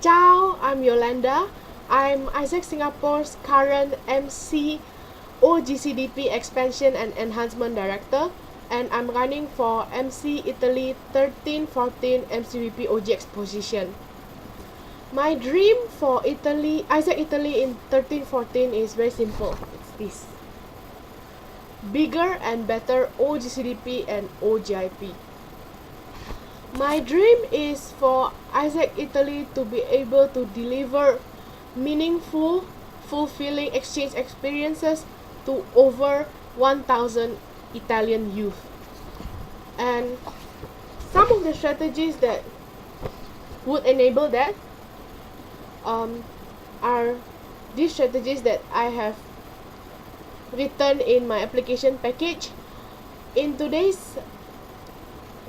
Ciao, I'm Yolanda. I'm Isaac Singapore's current MC OGCDP Expansion and Enhancement Director, and I'm running for MC Italy 1314 MCVP OGX position. My dream for Isaac Italy in 1314 is very simple. It's this: bigger and better OGCDP and OGIP. My dream is for Isaac Italy to be able to deliver meaningful, fulfilling exchange experiences to over 1,000 Italian youth. And some of the strategies that would enable that are these strategies that I have written in my application package. In today's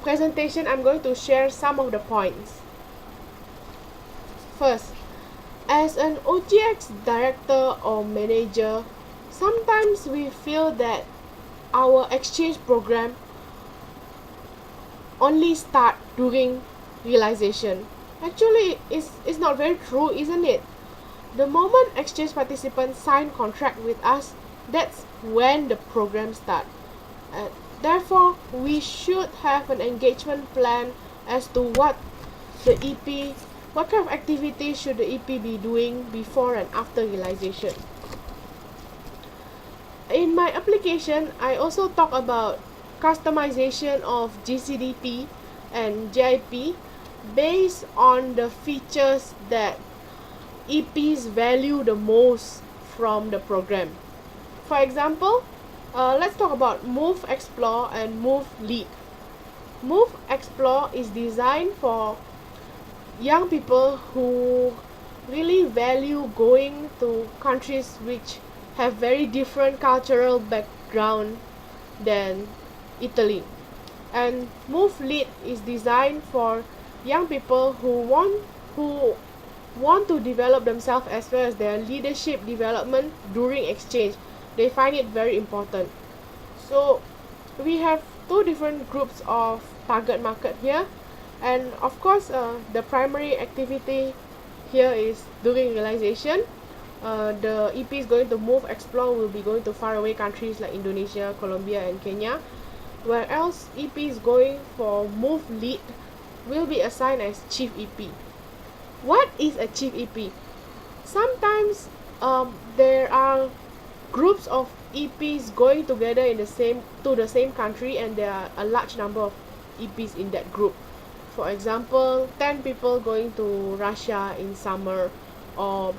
presentation, I'm going to share some of the points. First, as an OGX director or manager, sometimes we feel that our exchange program only start during realization. Actually, it's not very true, isn't it? The moment exchange participants sign contract with us, that's when the program starts. Therefore, we should have an engagement plan as to what kind of activity should the EP be doing before and after realization. In my application, I also talk about customization of GCDP and GIP based on the features that EPs value the most from the program. For example, let's talk about Move Explore and Move Lead. Move Explore is designed for young people who really value going to countries which have very different cultural background than Italy. And Move Lead is designed for young people who want to develop themselves as well as their leadership development during exchange. They find it very important. So we have two different groups of target market here, and of course the primary activity here is during realization. The EP is going to Move Explore will be going to faraway countries like Indonesia, Colombia and Kenya, whereas EP is going for Move Lead will be assigned as Chief EP. What is a Chief EP? Sometimes there are groups of EPs going together to the same country, and there are a large number of EPs in that group. For example, 10 people going to Russia in summer, or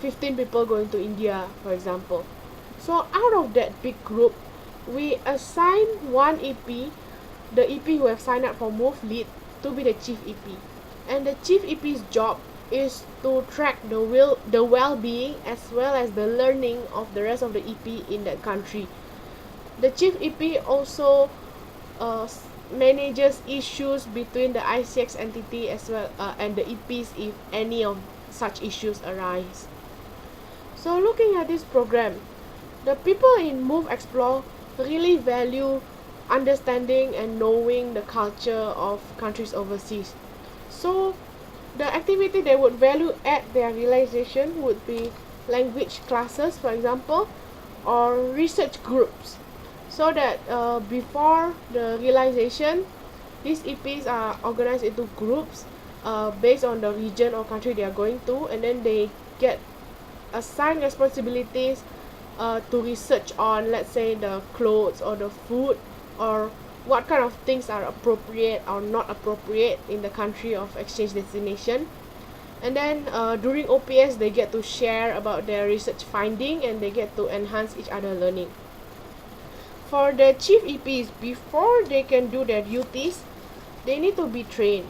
15 people going to India, for example. So out of that big group, we assign one EP, the EP who have signed up for Move Lead, to be the Chief EP. And the Chief EP's job is to track the well-being as well as the learning of the rest of the EP in that country. The Chief EP also manages issues between the ICX entity as well and the EPs if any of such issues arise. So looking at this program, the people in Move Explore really value understanding and knowing the culture of countries overseas. So the activity they would value at their realization would be language classes, for example, or research groups, so that before the realization, these EPs are organized into groups based on the region or country they are going to, and then they get assigned responsibilities to research on, let's say, the clothes or the food, or what kind of things are appropriate or not appropriate in the country of exchange destination. And then during OPS, they get to share about their research finding, and they get to enhance each other learning. For the Chief EPs, before they can do their duties, they need to be trained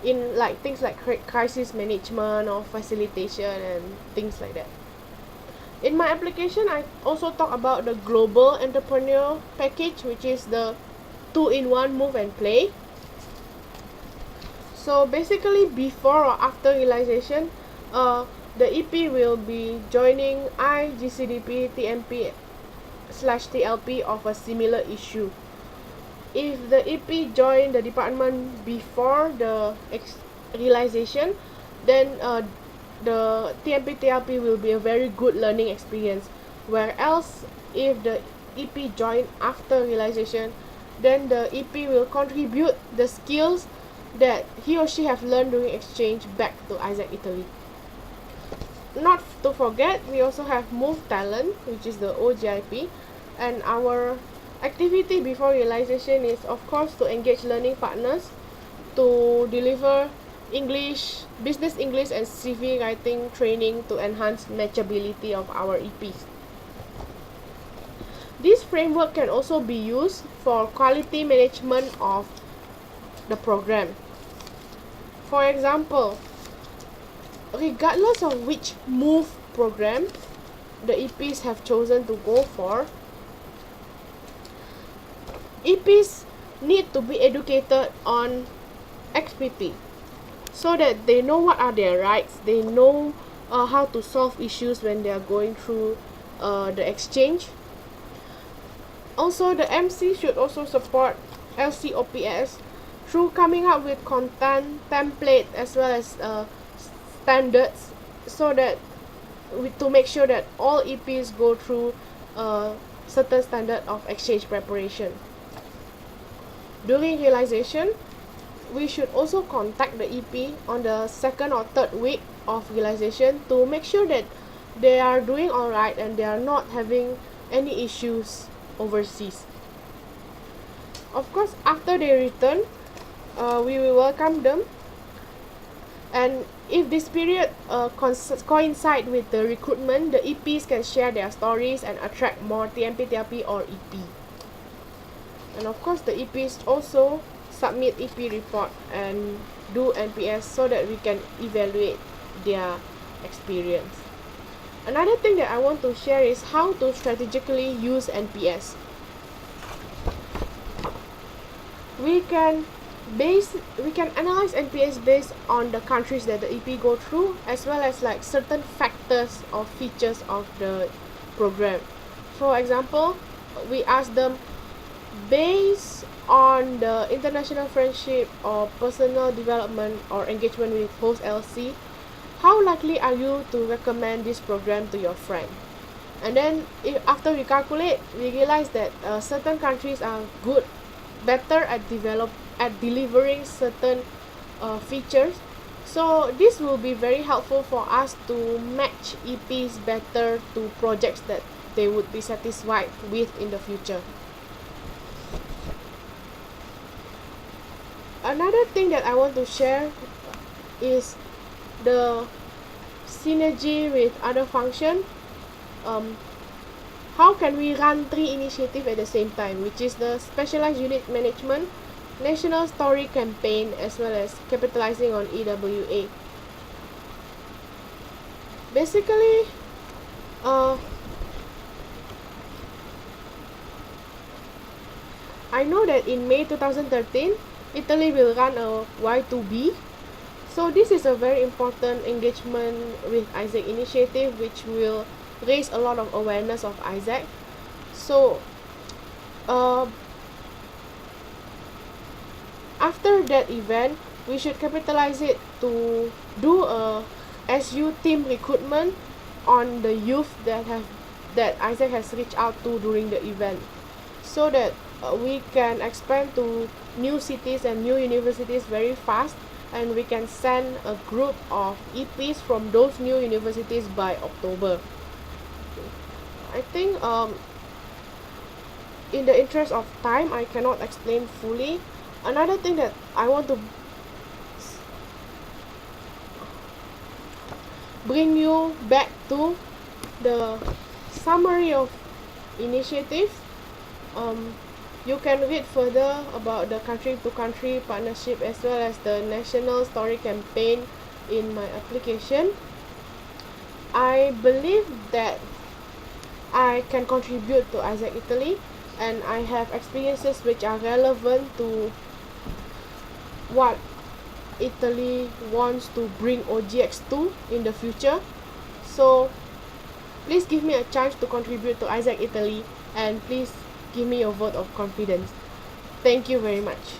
in things like crisis management or facilitation and things like that. In my application, I also talk about the Global Entrepreneur Package, which is the 2-in-1 Move and Play. So basically, before or after realization, the EP will be joining IGCDP TMP/TLP of a similar issue. If the EP join the department before the realization, then the TMP-TLP will be a very good learning experience. Where else, if the EP join after realization, then the EP will contribute the skills that he or she have learned during exchange back to Isaac Italy. Not to forget, we also have Move Talent, which is the OGIP, and our activity before realization is of course to engage learning partners to deliver English, business English and CV writing training to enhance matchability of our EPs. This framework can also be used for quality management of the program. For example, regardless of which MOVE program the EPs have chosen to go for, EPs need to be educated on XPT so that they know what are their rights, they know how to solve issues when they are going through the exchange. Also, the MC should also support LCOPS through coming up with content, template, as well as standards, so that to make sure that all EPs go through a certain standard of exchange preparation. During realization, we should also contact the EP on the second or third week of realization to make sure that they are doing alright and they are not having any issues overseas. Of course, after they return, we will welcome them, and if this period coincide with the recruitment, the EPs can share their stories and attract more TMP-TLP or EP. And of course, the EPs also submit EP report and do NPS so that we can evaluate their experience. Another thing that I want to share is how to strategically use NPS. We can analyze NPS based on the countries that the EP go through, as well as like certain factors or features of the program. For example, we ask them, based on the international friendship or personal development or engagement with host LC, how likely are you to recommend this program to your friend? And then after we calculate, we realize that certain countries are better at delivering certain features. So this will be very helpful for us to match EPs better to projects that they would be satisfied with in the future. Another thing that I want to share is the synergy with other function. How can we run 3 initiatives at the same time, which is the specialized unit management, national story campaign, as well as capitalizing on EWA. Basically, I know that in May 2013, Italy will run a Y2B. So this is a very important engagement with Isaac initiative, which will raise a lot of awareness of Isaac. So after that event, we should capitalize it to do a SU team recruitment on the youth that Isaac has reached out to during the event, so that we can expand to new cities and new universities very fast, and we can send a group of EPs from those new universities by October. I think in the interest of time, I cannot explain fully. Another thing that I want to bring you back to the summary of initiatives. You can read further about the country-to-country partnership as well as the national story campaign in my application. I believe that I can contribute to Isaac Italy, and I have experiences which are relevant to what Italy wants to bring OGX to in the future. So please give me a chance to contribute to Isaac Italy, and please give me your vote of confidence. Thank you very much.